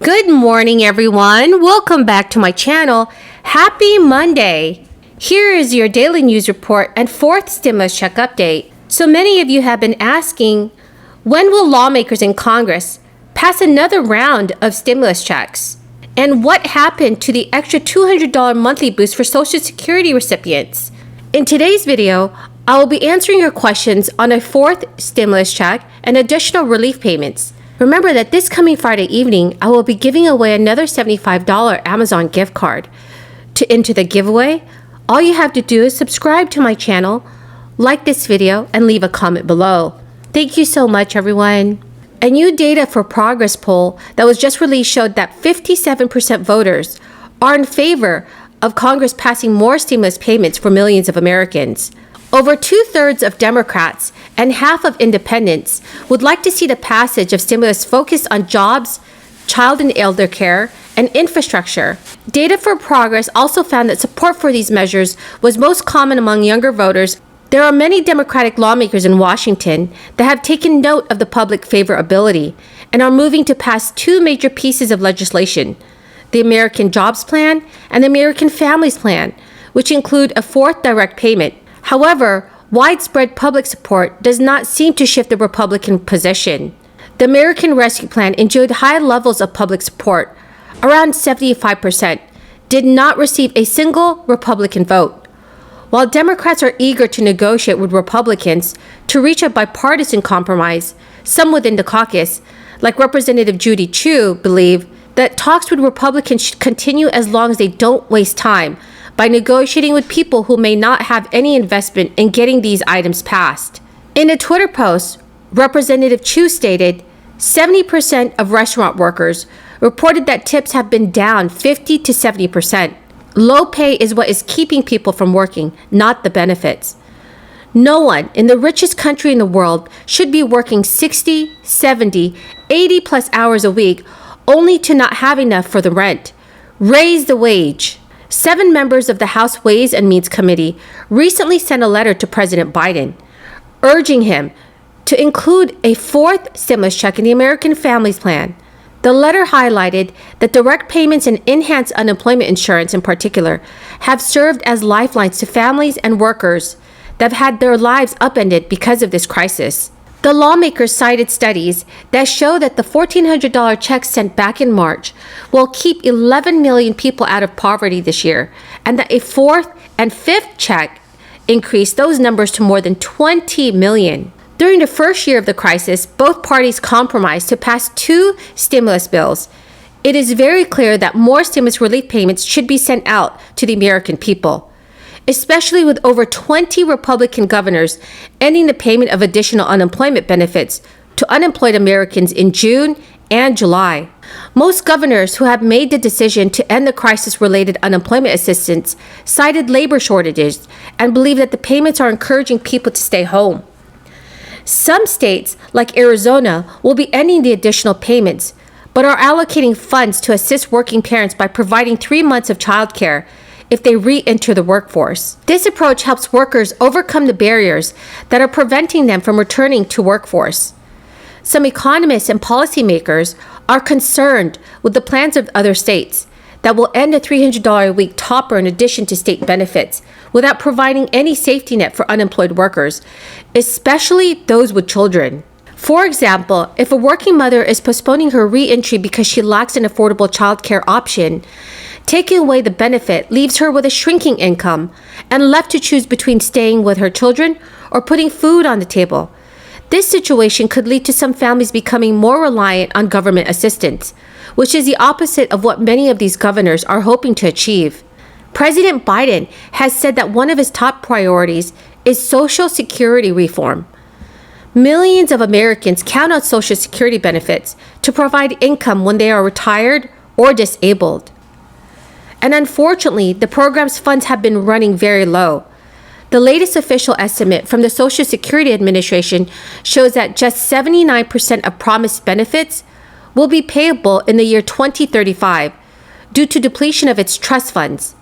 Good morning, everyone. Welcome back to my channel. Happy Monday. Here is your daily news report and fourth stimulus check update. So many of you have been asking, when will lawmakers in Congress pass another round of stimulus checks? And what happened to the extra $200 monthly boost for Social Security recipients? In today's video, I will be answering your questions on a fourth stimulus check and additional relief payments. Remember that this coming Friday evening, I will be giving away another $75 Amazon gift card. To enter the giveaway, all you have to do is subscribe to my channel, like this video, and leave a comment below. Thank you so much, everyone. A new Data for Progress poll that was just released showed that 57% voters are in favor of Congress passing more stimulus payments for millions of Americans. Over 2/3 of Democrats and half of independents would like to see the passage of stimulus focused on jobs, child and elder care, and infrastructure. Data for Progress also found that support for these measures was most common among younger voters. There are many Democratic lawmakers in Washington that have taken note of the public favorability and are moving to pass two major pieces of legislation: the American Jobs Plan and the American Families Plan, which include a fourth direct payment. However, widespread public support does not seem to shift the Republican position. The American Rescue Plan enjoyed high levels of public support, around 75%, did not receive a single Republican vote. While Democrats are eager to negotiate with Republicans to reach a bipartisan compromise, some within the caucus, like Representative Judy Chu, believe that talks with Republicans should continue as long as they don't waste time by negotiating with people who may not have any investment in getting these items passed. In a Twitter post, Representative Chu stated 70% of restaurant workers reported that tips have been down 50 to 70%. Low pay is what is keeping people from working, not the benefits. No one in the richest country in the world should be working 60, 70, 80 plus hours a week only to not have enough for the rent. Raise the wage. 7 members of the House Ways and Means Committee recently sent a letter to President Biden, urging him to include a fourth stimulus check in the American Families Plan. The letter highlighted that direct payments and enhanced unemployment insurance in particular have served as lifelines to families and workers that have had their lives upended because of this crisis. The lawmakers cited studies that show that the $1,400 check sent back in March will keep 11 million people out of poverty this year, and that a fourth and fifth check increased those numbers to more than 20 million. During the first year of the crisis, both parties compromised to pass 2 stimulus bills. It is very clear that more stimulus relief payments should be sent out to the American people, especially with over 20 Republican governors ending the payment of additional unemployment benefits to unemployed Americans in June and July. Most governors who have made the decision to end the crisis-related unemployment assistance cited labor shortages and believe that the payments are encouraging people to stay home. Some states, like Arizona, will be ending the additional payments, but are allocating funds to assist working parents by providing 3 months of childcare if they re-enter the workforce. This approach helps workers overcome the barriers that are preventing them from returning to workforce. Some economists and policymakers are concerned with the plans of other states that will end a $300 a week topper in addition to state benefits without providing any safety net for unemployed workers, especially those with children. For example, if a working mother is postponing her re-entry because she lacks an affordable childcare option, taking away the benefit leaves her with a shrinking income and left to choose between staying with her children or putting food on the table. This situation could lead to some families becoming more reliant on government assistance, which is the opposite of what many of these governors are hoping to achieve. President Biden has said that one of his top priorities is Social Security reform. Millions of Americans count on Social Security benefits to provide income when they are retired or disabled. And unfortunately, the program's funds have been running very low. The latest official estimate from the Social Security Administration shows that just 79% of promised benefits will be payable in the year 2035 due to depletion of its trust funds.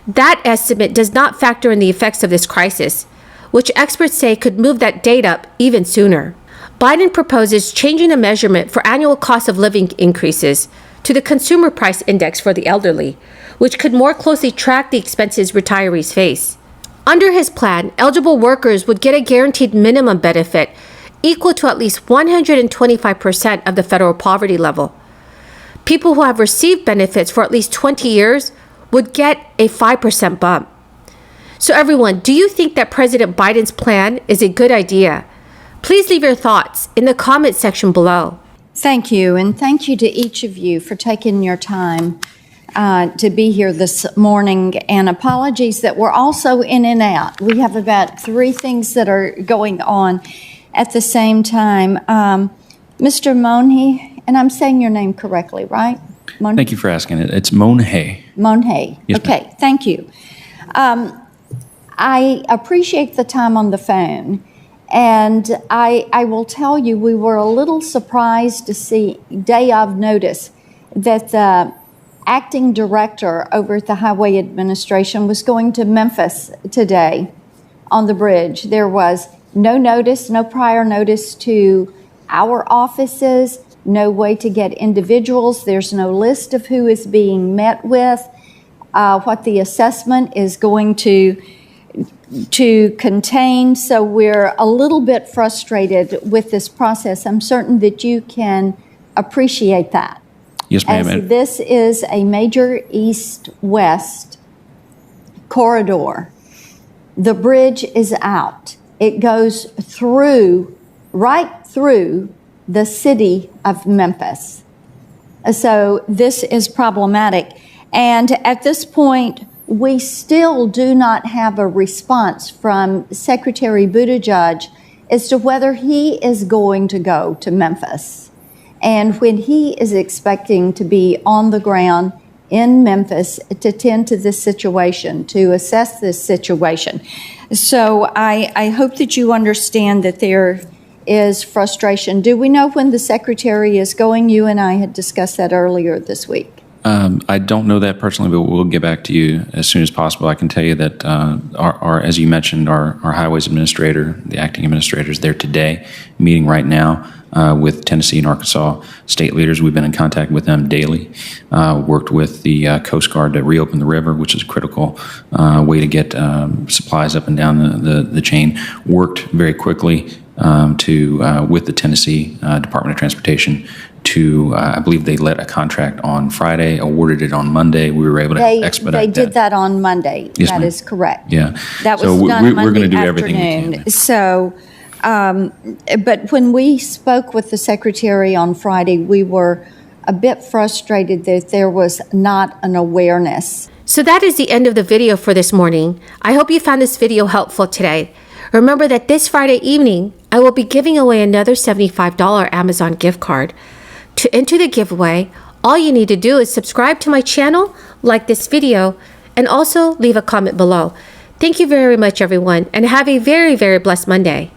That estimate does not factor in the effects of this crisis, which experts say could move that date up even sooner. Biden proposes changing the measurement for annual cost of living increases to the Consumer Price Index for the elderly, which could more closely track the expenses retirees face. Under his plan, eligible workers would get a guaranteed minimum benefit equal to at least 125% of the federal poverty level. People who have received benefits for at least 20 years would get a 5% bump. So everyone, do you think that President Biden's plan is a good idea? Please leave your thoughts in the comment section below. Thank you, and thank you to each of you for taking your time to be here this morning, and apologies that we're also in and out. We have about 3 things that are going on at the same time. Mr. Monhe, and I'm saying your name correctly, right? Thank you for asking it. It's Monhe. Monhe. Yes, okay, ma'am. Thank you. I appreciate the time on the phone, and I will tell you we were a little surprised to see, day of notice, that the acting director over at the Highway Administration was going to Memphis today on the bridge. There was no notice, no prior notice to our offices, no way to get individuals. There's no list of who is being met with, what the assessment is going to contain. So we're a little bit frustrated with this process. I'm certain that you can appreciate that. Yes, ma'am. As this is a major east-west corridor. The bridge is out. It goes right through the city of Memphis. So this is problematic. And at this point, we still do not have a response from Secretary Buttigieg as to whether he is going to go to Memphis and when he is expecting to be on the ground in Memphis to tend to this situation, to assess this situation. So I hope that you understand that there is frustration. Do we know when the Secretary is going? You and I had discussed that earlier this week. I don't know that personally, but we'll get back to you as soon as possible. I can tell you that our as you mentioned, our highways administrator, the acting administrator, is there today, meeting right now with Tennessee and Arkansas state leaders. We've been in contact with them daily. Worked with the Coast Guard to reopen the river, which is a critical way to get supplies up and down the chain. Worked very quickly with the Tennessee Department of Transportation to, I believe they let a contract on Friday, awarded it on Monday. We were able to expedite that. They did that on Monday. Yes, that ma'am. is correct. Yeah. That was So done we're Monday going to do afternoon. everything we can. So, but when we spoke with the Secretary on Friday, we were a bit frustrated that there was not an awareness. So that is the end of the video for this morning. I hope you found this video helpful today. Remember that this Friday evening, I will be giving away another $75 Amazon gift card. To enter the giveaway, all you need to do is subscribe to my channel, like this video, and also leave a comment below. Thank you very much, everyone, and have a very, very blessed Monday.